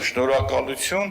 Շնորհակալություն,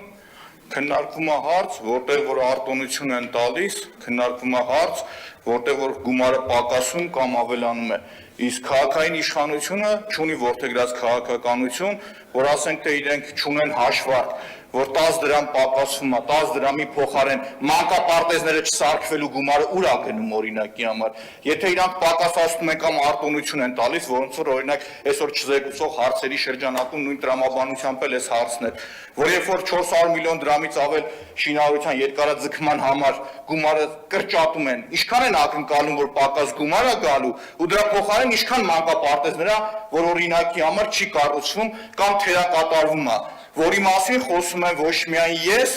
քննարկվում է հարց, որտեղ որ արտոնություն են տալիս, քննարկվում է հարց, որտեղ որ գումարը պակասում կամ ավելանում է, իսկ քաղաքային իշխանությունը չունի որդեգրած քաղաքականություն, որ ասենք թե իրենք չունեն հաշվարկ, որ 10 դրամ պակասվում է, 10 դրամի փոխարեն մանկապարտեզները չսարքվելու գումարը ուր է գնում օրինակի համար, եթե իրանք պակասացնում են կամ արտոնություն են տալիս, որոնց որ օրինակ այսօր չզեկուցող հարցերի շրջանակում նույն տրամաբանությամբ էլ էս հարցն էր, որ երբ որ 400 միլիոն դրամից ավել շինարարության երկարաձգման համար գումարը կրճատում են, ինչքան են ակնկալում, որ պակաս գումար է գալու ու դրա փոխարեն ինչքան մանկապարտեզներ է, որ օրինակի համար չի կառուցվում կամ թերակատարվում է, որի մասին խոսում եմ ոչ միայն ես,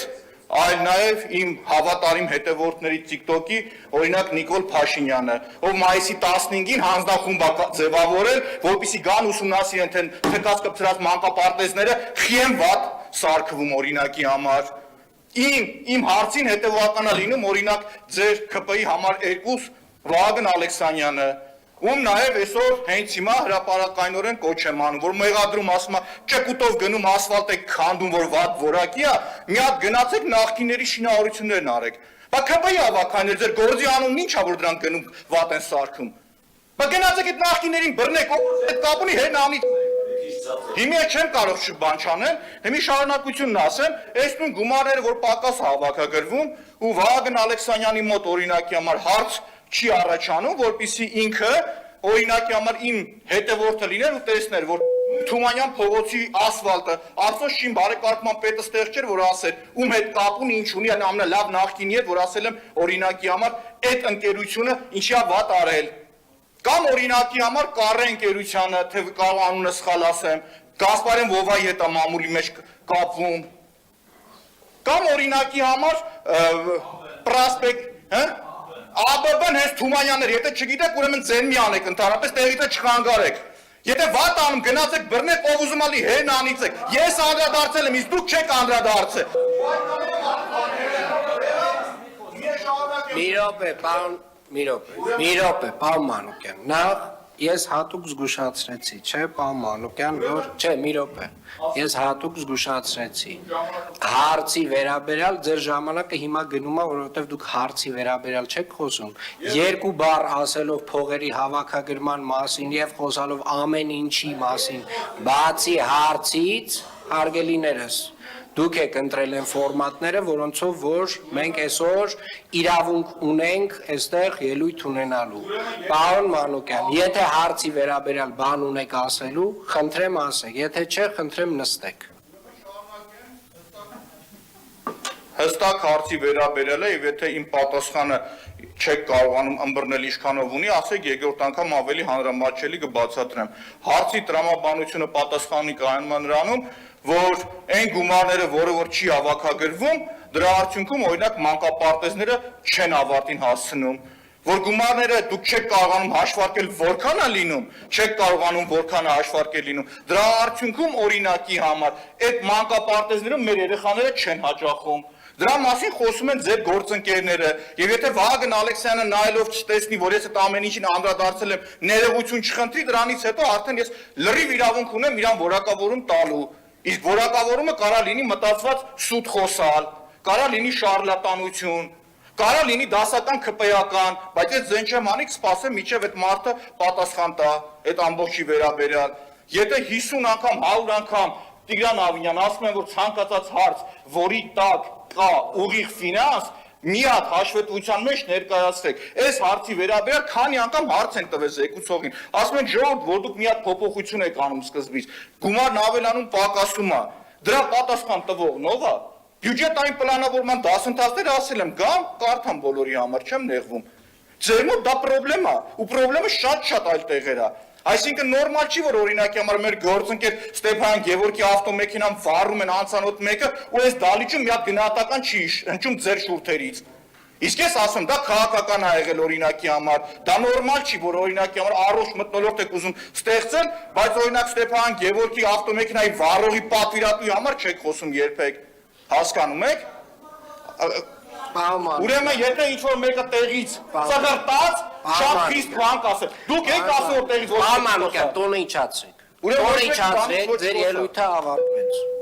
այլ նաև իմ հավատարիմ հետևորդների TikTok-ի, օրինակ Նիկոլ Փաշինյանը, ով մայիսի 15-ին հանձնախումբ է ձևավորել, որպեսզի գան ուսումնասիրեն, թե թքած կպցրած մանկապարտեզները խի են վատ սարքվում օրինակի համար։ Իմ հարցին հետևական է լինում օրինակ ձեր ԿՊ-ի համար 2 Վահագն Ալեքսանյանը, ում նաև այսօր հենց հիմա հրապարակայնորեն կոչ եմ անում, որ մեղադրում ասում է ճկուտով գնում ասֆալտ եք քանդում, որ վատ որակի է, մի հատ գնացեք նախկինների շինարարություններն արեք։ Բա ԿՊ-ի ավականներ ձեր գործի անունն ի՞նչ է, որ դրանք գնում վատ են սարքում։ Բա գնացեք այդ նախկիներին բռնեք, այդ կապ ունի հեն անի։ Հիմա չեմ կարող բան չանել, հիմա շարունակությունն ասեմ, այս նույն գումարները, որ պակաս հավաքագրվում ու Վահագն Ալեքսանյանի մոտ օրինակի համար հարց չի առաջանում, որպեսզի ինքը օրինակի համար իմ հետևորդը լիներ ու տեսներ, որ Թումանյան փողոցի ասֆալտը Արցոս շին բարեկարգման պետը ստեղ չէր, որ ասել, ում հետ կապ ունի, ինչ ունի, ամենալավ նախկինի հետ, որ ասել եմ օրինակի համար այդ ընկերությունը ինչի է վատ արել։ Կամ օրինակի համար Կառե ընկերությանը, թե կարող անունը սխալ ասեմ, Գասպարեն Վովայի հետ է մամուլի մեջ կապվում։ Կամ օրինակի համար Պրասպեկտ, ԱԲԲ-ն հենց Թումանյաններ, եթե չգիտեք, ուրեմն ձեն մի անեք, ընդհանրապես տեղից չխանգարեք։ Եթե վատ անում, գնացեք բռնեք, ով ուզում ալի հեն անիցեք։ Ես անդրադարձել եմ, իսկ դուք չեք անդրադարձել։ Մի րոպե, պարոն Մանուկյան, նախ ես հատուկ զգուշացրեցի, չէ, պարոն Մանուկյան, որ, չէ, մի րոպե, ես հատուկ զգուշացրեցի, հարցի վերաբերյալ ձեր ժամանակը հիմա գնում է, որովհետև դուք հարցի վերաբերյալ չեք խոսում, 2 բառ ասելով փողերի հավաքագրման մասին և խոսալով ամեն ինչի մասին, բացի հարցից, հարգելիներս, դուք եք ընտրել են ֆորմատները, որոնցով որ մենք այսօր իրավունք ունենք այստեղ ելույթ ունենալու։ Պարոն Մանուկյան, եթե հարցի վերաբերյալ բան ունեք ասելու, խնդրեմ ասեք, եթե չէ, խնդրեմ նստեք։ Հստակ հարցի վերաբերել է, եւ եթե իմ պատասխանը չեք կարողանում ըմբռնել ինչքանով ունի, ասեք երկրորդ անգամ ավելի հանրամատչելի կբացատրեմ։ Հարցի տրամաբանությունը պատասխանի կայանում է նրանում, որ այն գումարները, որը որ չի հավաքագրվում, դրա արդյունքում օրինակ մանկապարտեզները չեն ավարտին հասցնում, որ գումարները դուք չեք կարողանում հաշվարկել որքան է լինում, չեք կարողանում որքան է հաշվարկել լինում, դրա արդյունքում օրինակի համար այդ մանկապարտեզները մեր երեխաները չեն հաճախում։ Դրա մասին խոսում են ձեր գործընկերները, եւ եթե Վահագն Ալեքսյանը նայելով չտեսնի, որ ես այդ ամեն ինչին անդրադարձել եմ, ներողություն չխնդրի, դրանից հետո արդեն ես լրիվ իրավունք ունեմ իրան որակավորում տալու։ Իսկ որակավորումը կարա լինի մտածված սուտ խոսալ, կարա լինի շարլատանություն, կարա լինի դասական ԿՊ-ական, բայց ես ձեն չեմ անի, կսպասեմ մինչև այդ մարդը պատասխան տա, այդ ամբողջի վերաբերյալ։ Եթե 50 անգամ, 100 անգամ Տիգրան Ավինյան ասում են, որ ցանկացած հարց, որի տակ կա ուղիղ ֆինանս, մի հատ հաշվետվության մեջ ներկայացրեք։ Այս հարցի վերաբերյալ քանի անգամ հարց են տվել զեկուցողին։ Ասում են ժողովուրդ, որ դուք մի հատ փոփոխություն եք անում սկզբից։ Գումարն ավելանում պակասում է։ Դրա պատասխան տվողն ով է։ Բյուջետային պլանավորման դասընթացները ասել եմ, գամ, կարդամ բոլորի համար, չեմ նեղվում։ Ձեր մոտ դա պրոբլեմ է, ու պրոբլեմը շատ այլ տեղեր է։ Այսինքն նորմալ չի, որ օրինակի համար մեր գործընկեր Ստեփան Գևորգի ավտոմեքենան վառում են անծանոթ մեկը, ու այս դալիճում մի հատ գնահատական չի հնչում ձեր շուրթերից։ Իսկ ես ասում, դա քաղաքական ա եղել օրինակի համար, դա նորմալ չի, որ օրինակի համար առողջ մթնոլորտ եք ուզում ստեղծել, բայց օրինակ Ստեփան Գևորգի ավտոմեքենայի վառողի պատվիրատուի համար չեք խոսում երբեք։ Հասկանում եք։ Ուրեմն եթե ինչ-որ մեկը տեղից ծղրտաց, շատ խիստ բան կասել։ Դուք եք ասում, որ տեղից ոչ եք խոսալ։ Տոնը իջացրեք, ձեր ելույթը ավարտվեց։